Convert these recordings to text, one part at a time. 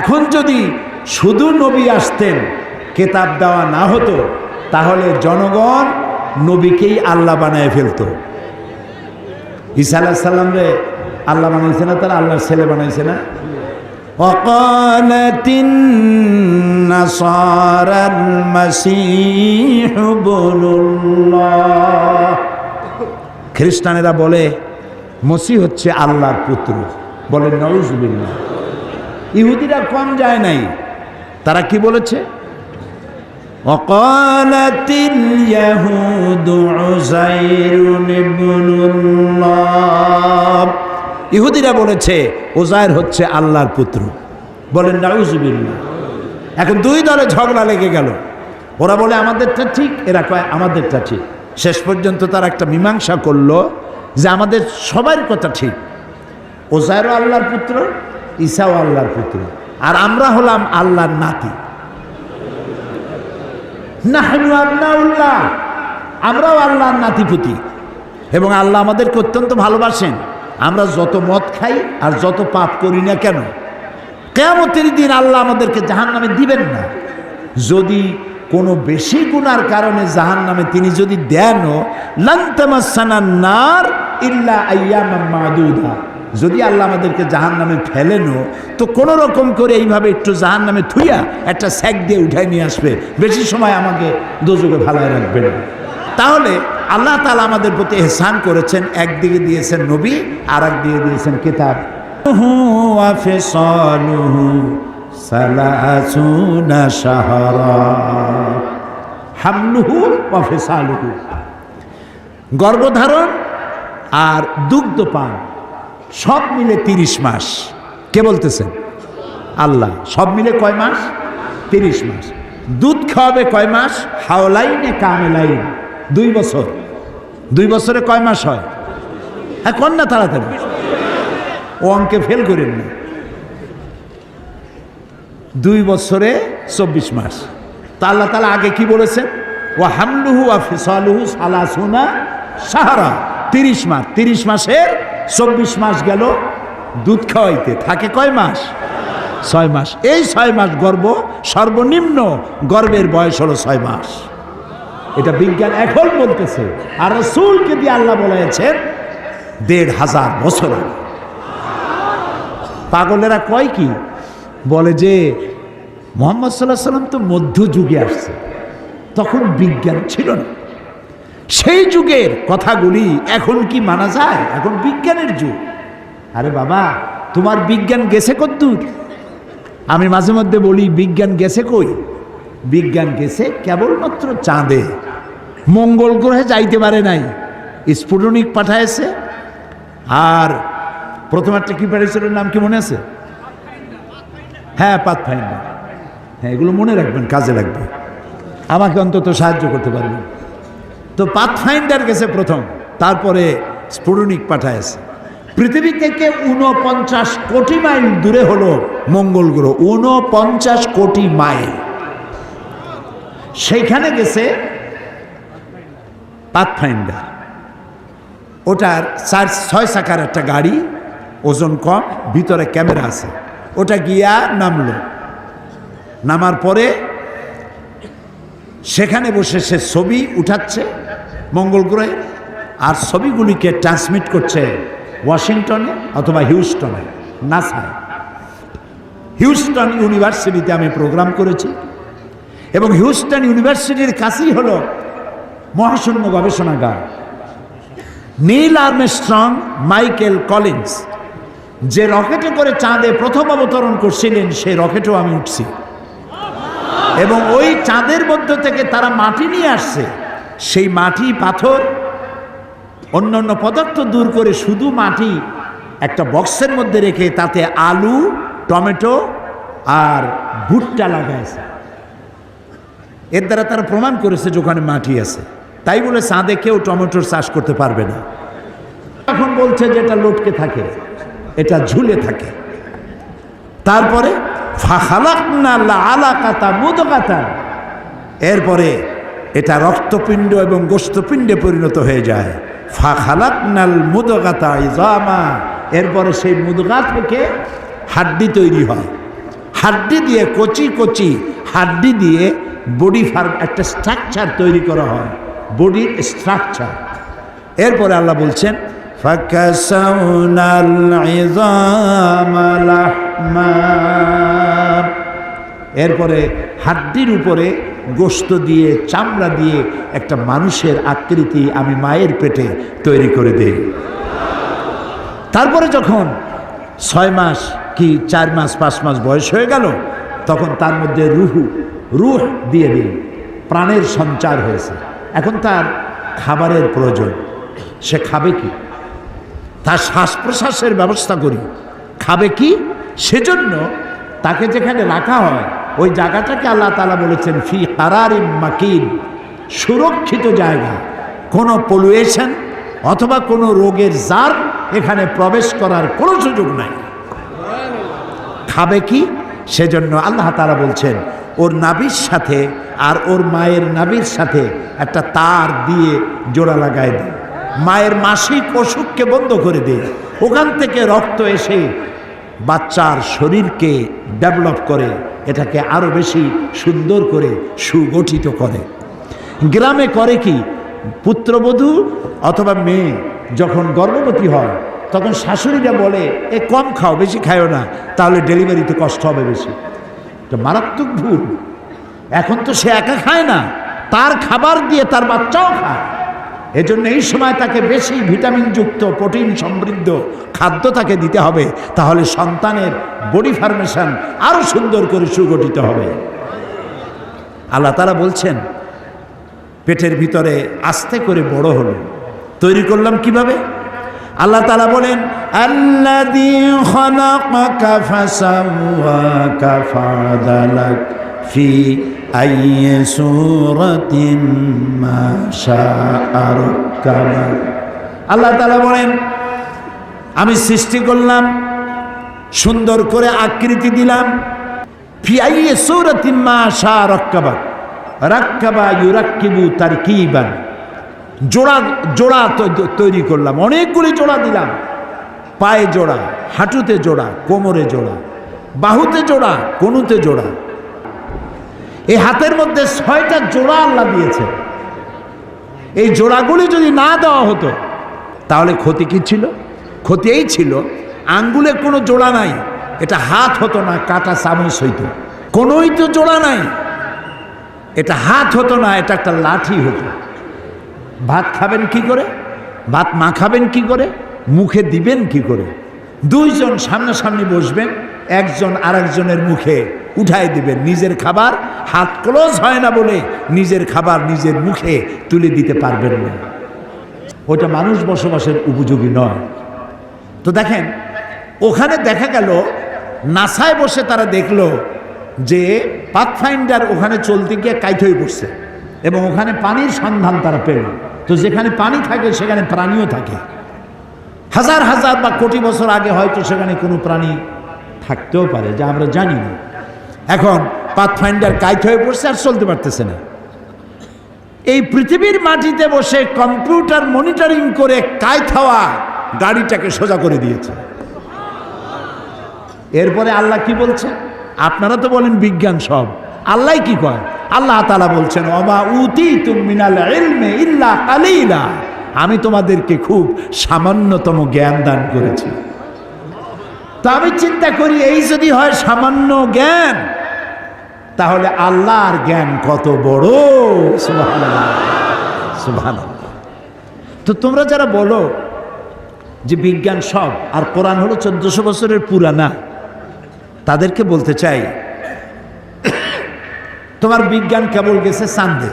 এখন যদি শুধু নবী আসতেন, কেতাব দেওয়া না হতো, তাহলে জনগণ নবীকেই আল্লাহ বানায় ফেলতো। ঈসা আলাইহিস সালাম রে আল্লাহ বানাইছে না, তারা আল্লাহর ছেলে বানাইছে না। ওয়াকালাতিন নাসারাল মাসীহ ইবনুল্লাহ, খ্রিস্টানেরা বলে মসিহ হচ্ছে আল্লাহর পুত্র, বলে নাউজুবিল্লাহ। ইহুদিরা কম যায় নাই, তারা কি বলেছে? ওয়াকালাতিল ইয়াহুদু উযাইরুন ইবনুল্লাহ, ইহুদিরা বলেছে উযাইর হচ্ছে আল্লাহর পুত্র, বলেন নাউজুবিল্লাহ। এখন দুই দলে ঝগড়া লেগে গেল, ওরা বলে আমাদেরটা ঠিক, এরা কয় আমাদেরটা ঠিক। শেষ পর্যন্ত তারা একটা মীমাংসা করলো যে আমাদের সবার কথা ঠিক, উযাইরও আল্লাহর পুত্র, ঈসাও আল্লাহর পুত্র, আর আমরা হলাম আল্লাহর নাতি। নাহনু আবনাউল্লাহ, আমরাও আল্লাহর নাতিপুতি, এবং আল্লাহ আমাদেরকে অত্যন্ত ভালোবাসেন। আমরা যত মদ খাই আর যত পাপ করি না কেন, কিয়ামতের দিন আল্লাহ আমাদেরকে জাহান্নামে দিবেন না। যদি কোনো বেশি গুনার কারণে জাহান্নামে তিনি যদি দেনও, লান তামাসসানান নার ইল্লা আইয়ামান মাদুদা, যদি আল্লাহ আমাদেরকে জাহান্নামে ফেলেনও, তো কোনো রকম করে এইভাবে একটু জাহান্নামে থুইয়া একটা স্যাক দিয়ে উঠাই নিয়ে আসবে, বেশি সময় আমাকে দোজখে ভালায় রাখবে না। তাহলে আল্লাহ তাআলা আমাদের প্রতি ইহসান করেছেন, একদিকে দিয়েছেন নবী, আর একদিকে দিয়েছেন কিতাব। ওয়া ফিসালুহু সালাসুনা শাহরা, হামলুহু ওয়া ফিসালুহু, গর্ভধারণ আর দুগ্ধপান সব মিলে 30 মাস। কে বলতেছেন? আল্লাহ। সব মিলে কয় মাস? 30 মাস। দুধ খাওয়াবে কয় মাস? হাওলাইনে কামেলাইন, 2 বছর। 2 বছরে কয় মাস হয়? হ্যাঁ, কোন না তাড়াতাড়ি, ও অঙ্কে ফেল করেন না। 2 বছরে 24 মাস। তা আল্লাহ তাআলা আগে কি বলেছেন? ওয়া হামলুহু ওয়া ফিসালুহু সালাসুনা শাহরা, 30 মাস। 30 মাসের 24 মাস গেল দুধ খাওয়াইতে, থাকে কয় মাস? 6 মাস। এই 6 মাস গর্ভ, সর্বনিম্ন গর্ভের বয়স হলো 6 মাস। এটা বিজ্ঞান এখন বলতেছে, আর রাসূলকে দিয়ে আল্লাহ বলেছেন 1500 বছর আগে। পাগলেরা কয় কি? বলে যে মুহাম্মদ সাল্লাল্লাহু আলাইহি সাল্লাম তো মধ্যযুগে আসছে, তখন বিজ্ঞান ছিল না। সেই যুগের কথাগুলি এখন কি মানা যায়? এখন বিজ্ঞানের যুগ। আরে বাবা, তোমার বিজ্ঞান গেছে কদ্দূর? আমি মাঝে মধ্যে বলি বিজ্ঞান গেছে কই? বিজ্ঞান গেছে কেবলমাত্র চাঁদে, মঙ্গল গ্রহে যাইতে পারে নাই। স্পুটনিক পাঠাইছে, আর প্রথম একটা কি পাঠিয়েছিল, নাম কি মনে আছে? হ্যাঁ, পাথফাইন্ডার। হ্যাঁ, এগুলো মনে রাখবেন, কাজে লাগবে, আমাকে অন্তত সাহায্য করতে পারবেন। তো পাথফাইন্ডার গেছে প্রথম, তারপরে স্পুটনিক পাঠাইছে। পৃথিবী থেকে 49 কোটি মাইল দূরে হলো মঙ্গল গ্রহ, 49 কোটি মাইল। সেইখানে গেছে পাথফাইন্ডার। ওটার 6 চাকার একটা গাড়ি, ওজন কম, ভিতরে ক্যামেরা আছে। ওটা গিয়া নামলো, নামার পরে সেখানে বসে সে ছবি উঠাচ্ছে মঙ্গল গ্রহে, আর ছবিগুলিকে ট্রান্সমিট করছে ওয়াশিংটনে অথবা হিউস্টনে, নাসায়। হিউস্টন ইউনিভার্সিটিতে আমি প্রোগ্রাম করেছি, এবং হিউস্টন ইউনিভার্সিটির কাছেই হলো মহাশূন্য গবেষণাগার। নীল আর্মস্ট্রং, মাইকেল কলিন্স যে রকেটে করে চাঁদে প্রথম অবতরণ করছিলেন, সেই রকেটেও আমি উঠছি, এবং ওই চাঁদের মধ্য থেকে তারা মাটি নিয়ে আসছে। সেই মাটি, পাথর, অন্যান্য পদার্থ দূর করে শুধু মাটি একটা বক্সের মধ্যে রেখে তাতে আলু, টমেটো আর ভুট্টা লাগাইছে। এর দ্বারা তারা প্রমাণ করেছে যে ওখানে মাটি আছে। তাই বলে চাঁদে কেউ টমেটোর চাষ করতে পারবে না। এখন বলছে যে এটা লটকে থাকে, এটা ঝুলে থাকে। তারপরে ফাখালাকনা আলাকাতা মুদগাতান, এরপরে এটা রক্তপিণ্ড এবং গোশতপিণ্ডে পরিণত হয়ে যায়। ফাখালাকনাল মুদগাতা ইজামা, এরপরে সেই মুদগা থেকে হাড্ডি তৈরি হয়। হাড্ডি দিয়ে, কচি কচি হাড্ডি দিয়ে বডি ফার্ম, একটা স্ট্রাকচার তৈরি করা হয়, বডির স্ট্রাকচার। এরপরে আল্লাহ বলছেন ফাকাসাউনাল ইযামা লাহমা, এরপরে হাড্ডির উপরে গোশত দিয়ে, চামড়া দিয়ে একটা মানুষের আকৃতি আমি মায়ের পেটে তৈরি করে দেই। তারপরে যখন 6 মাস কি 4 মাস 5 মাস বয়স হয়ে গেল, তখন তার মধ্যে রুহ দিয়ে দিই, প্রাণের সঞ্চার হয়েছে। এখন তার খাবারের প্রয়োজন, সে খাবে কি? তার শ্বাস প্রশ্বাসের ব্যবস্থা করি, খাবে কি? সেজন্য তাকে যেখানে রাখা হয় ওই জায়গাটাকে আল্লাহ তাআলা বলেছেন ফি কারারিম মাকিন, সুরক্ষিত জায়গা, কোনো পলুয়েশন অথবা কোনো রোগের জার এখানে প্রবেশ করার কোনো সুযোগ নাই। খাবে কি? সেজন্য আল্লাহ তাআলা বলছেন ওর নাভির সাথে আর ওর মায়ের নাভির সাথে একটা তার দিয়ে জোড়া লাগায় দেয়, মায়ের মাসিক অসুখকে বন্ধ করে দেয়, ওখান থেকে রক্ত এসে বাচ্চার শরীরকে ডেভেলপ করে, এটাকে আরো বেশি সুন্দর করে সুগঠিত করে। গ্রামে করে কি, পুত্রবধূ অথবা মেয়ে যখন গর্ভবতী হয় তখন শাশুড়িরা বলে এ কম খাও, বেশি খায়ও না, তাহলে ডেলিভারিতে কষ্ট হবে বেশি। তো মারাত্মক ভুল। এখন তো সে একা খায় না, তার খাবার দিয়ে তার বাচ্চাও খায়। এজন্য এই সময় তাকে বেশি ভিটামিনযুক্ত, প্রোটিন সমৃদ্ধ খাদ্য তাকে দিতে হবে, তাহলে সন্তানের বডি ফরমেশন আরো সুন্দর করে সুগঠিত হবে। আল্লাহ তাআলা বলছেন পেটের ভিতরে আস্তে করে বড় হলো, তৈরি করলাম কিভাবে? আল্লাহ তাআলা বলেন আল্লাযী খালাকাকা ফাসাওয়াকা ফাআদালাক ফি আইয়ি সূরাতিন মা শাআ রাক্কাবাক। আল্লাহ তাআলা বলেন আমি সৃষ্টি করলাম, সুন্দর করে আকৃতি দিলাম, ফি আইয়ি সূরাতিন মা শাআ রাক্কাবাক। রাক্কাবা ইউরাক্কিবু তারকিবান, জোড়া জোড়া তৈরি করলাম, অনেকগুলি জোড়া দিলাম, পায়ে জোড়া, হাঁটুতে জোড়া, কোমরে জোড়া, বাহুতে জোড়া, কনুতে জোড়া। এই হাতের মধ্যে 6টা জোড়া আল্লাহ দিয়েছে। এই জোড়াগুলি যদি না দেওয়া হতো তাহলে ক্ষতি কি ছিল? ক্ষতি এই ছিল আঙ্গুলে কোনো জোড়া নাই, এটা হাত হতো না, কাটা চামচ হইতো। কোনোই তো জোড়া নাই, এটা হাত হতো না, এটা একটা লাঠি হতো। ভাত খাবেন কি করে? ভাত মাখাবেন কি করে? মুখে দিবেন কি করে? 2 জন সামনাসামনি বসবেন, একজন আরেকজনের মুখে উঠাই দিবেন। নিজের খাবার হাত ক্লোজ হয় না বলে নিজের খাবার নিজের মুখে তুলে দিতে পারবেন না, ওটা মানুষ বসবাসের উপযোগী নয়। তো দেখেন ওখানে দেখা গেল নাসায় বসে তারা দেখলো যে পাথফাইন্ডার ওখানে চলতে গিয়ে কাইট হয়ে পড়ছে এবং ওখানে পানির সন্ধান তারা পেল। তো যেখানে পানি থাকে সেখানে প্রাণীও থাকে। হাজার হাজার বা কোটি বছর আগে হয়তো সেখানে কোনো প্রাণী থাকতেও পারে, যা আমরা জানি না। এখন পাথফাইন্ডার কাইট হয়ে পড়ছে আর চলতে পারতেছে না। এই পৃথিবীর মাটিতে বসে কম্পিউটার মনিটরিং করে কাইট হওয়া গাড়িটাকে সোজা করে দিয়েছে। এরপরে আল্লাহ কি বলছে? আপনারা তো বলেন বিজ্ঞান সব, আল্লাহ কি কয়? আল্লাহ তাআলা বলছেন ওমা উতীতুম মিনাল ইলমি ইল্লা কালিলা, আমি তোমাদেরকে খুব সামান্যতম জ্ঞান দান করেছি। তো আমি চিন্তা করি এই যদি হয় সামান্য জ্ঞান, তাহলে আল্লাহর জ্ঞান কত বড়! সুবহানাল্লাহ, সুবহানাল্লাহ। তো তোমরা যারা বলো যে বিজ্ঞান সব আর কোরআন হলো 1400 বছরের পুরানা, তাদেরকে বলতে চাই তোমার বিজ্ঞান কেবল গেছে চাঁদে।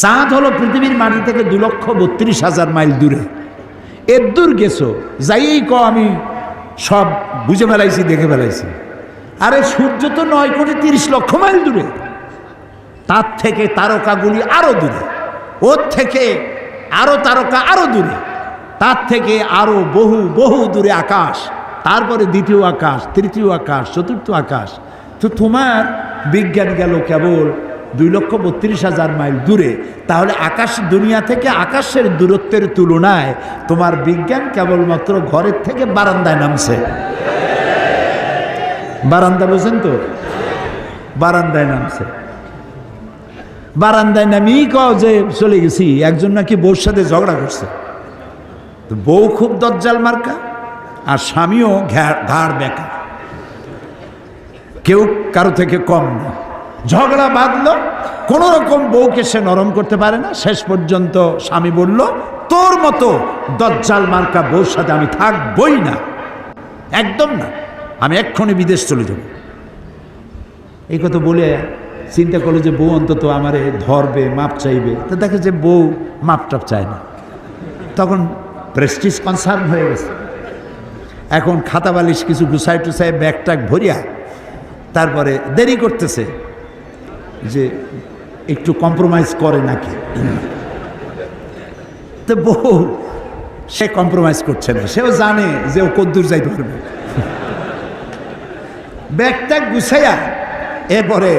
চাঁদ হলো পৃথিবীর মাটি থেকে 2,32,000 মাইল দূরে। এর দূর গেছো, যাইয়েই আমি সব বুঝে ফেলাইছি, দেখে ফেলাইছি। আরে সূর্য তো 9,30,00,000 মাইল দূরে, তার থেকে তারকাগুলি আরো দূরে, ওর থেকে আরো তারকা আরো দূরে, তার থেকে আরো বহু বহু দূরে আকাশ, তারপরে দ্বিতীয় আকাশ, তৃতীয় আকাশ, চতুর্থ আকাশ। তো তোমার বিজ্ঞান গেল কেবল 2,32,000 মাইল দূরে। তাহলে আকাশ দুনিয়া থেকে আকাশের দূরত্বের তুলনায় তোমার বিজ্ঞান কেবলমাত্র ঘরের থেকে বারান্দায় নামছে। বারান্দা বুঝেন তো, বারান্দায় নামছে। বারান্দায় নামিয়ে কও যে চলে গেছি, একজন নাকি বউর সাথে ঝগড়া করছে। তো বউ খুব দজ্জাল মার্কা আর স্বামীও ঘাড় বেঁকা, কেউ কারো থেকে কম না। ঝগড়া বাঁধলো, কোন রকম বউকে সে নরম করতে পারে না। শেষ পর্যন্ত স্বামী বলল, তোর মতো দজ্জাল মার্কা বউর সাথে আমি থাকবই না, একদম না, আমি এক্ষুনি বিদেশ চলে যাব। এই কথা বলে চিন্তা করলো যে বউ অন্তত আমারে ধরবে, মাপ চাইবে। তো দেখে যে বউ মাপ টাপ চায় না। তখন প্রেস্টিজ কনসার্ন হয়ে গেছে। এখন খাতা বালিশ কিছু গুছাই টুসাই ব্যাগ ট্যাগ ভরিয়া তারপরে দেরি করতেছে যে একটু কম্প্রোমাইজ করে নাকি। তো বউ সে কম্প্রোমাইজ করছে না, সেও জানে যে ও কদ্দূর যাইতে পারবে। ব্যাগ ট্যাগ গুছাইয়া এরপরে